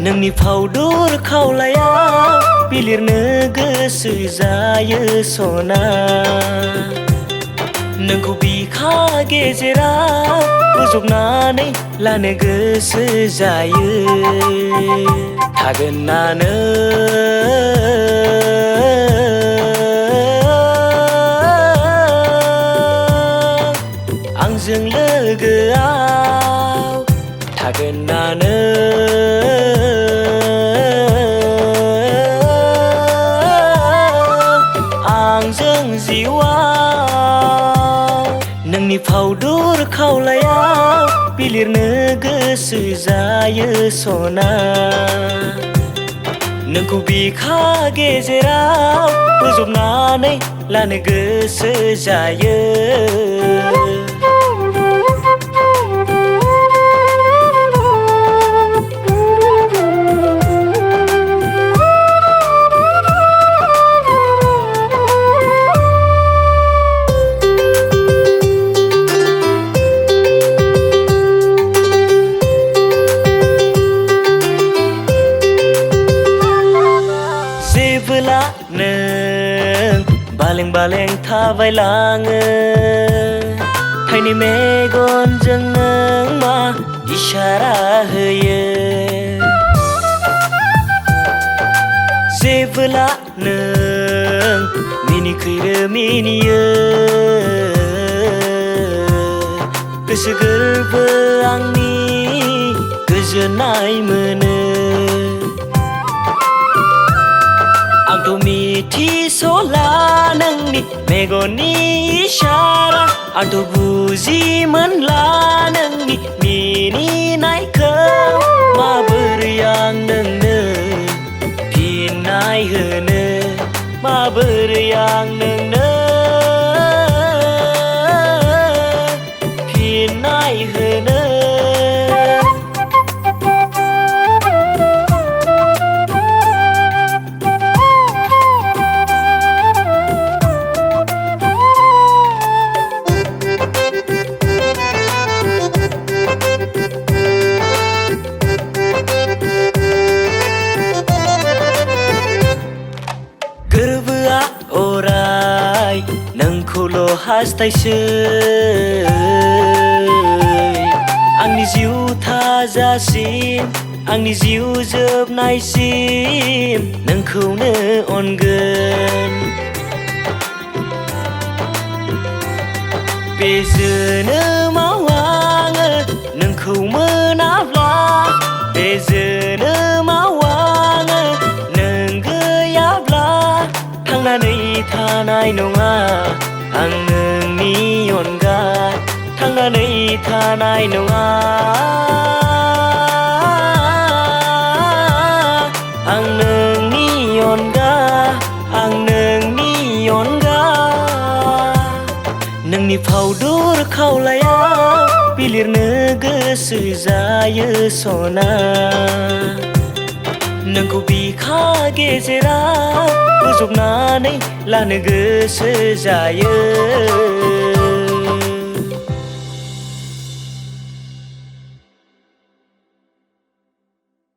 नोंनि फावदुर खावलायाव बिलिरनो गोसो जायो सना। नोंखौ बिखा गेजेराव बोजबनानै लानो गोसो जायो। थागोन ना नों आंजों लोगोआव? थागोन ना आंजों जिउआव? नोंनि फावदुर खावलायाव बिलिरनो गोसो जायो सना। नोंखौ बिखा गेजेराव बोजबनानै लानो गोसो जायो। जेबोला नों बालें बालें थाबायलाङो, थाइनै मेगनजों नों मा इसारा होयो? जेबोला नों मिनिखैरो मिनियो, गोसो गोरबो आंनि गोजोननाय मोनो। आंथ' मिथिस'ला नोंनि मेगननि इसारा, आंथ' बुजि मोनला नोंनि मिनिनायखौ। माबोरै आं नोंनो फिननाय होनो? माबोरै आं नोंनो फिननाय होनो? गोरबोआ अराय नोंखौल' हास्थायसै, आंनि जिउ थाजासिम, आंनि जिउ जोबनायसिम नोंखौनो अनगोन। बे जोनोमाव आङो नोंखौ मोनाब्ला, बे जोनोमाव आङो नों गैयाब्ला थांनानै थानाय नङा आं नोंनि अनगा। थांनानै थानाय नङा आं नोंनि अनगा, आं नोंनि अनगा। नोंनि फावदुर खावलायाव बिलिरनो गोसो जायो सना। नोंखौ बिखा गेजेराव बोजबनानै लानो गोसो जायो।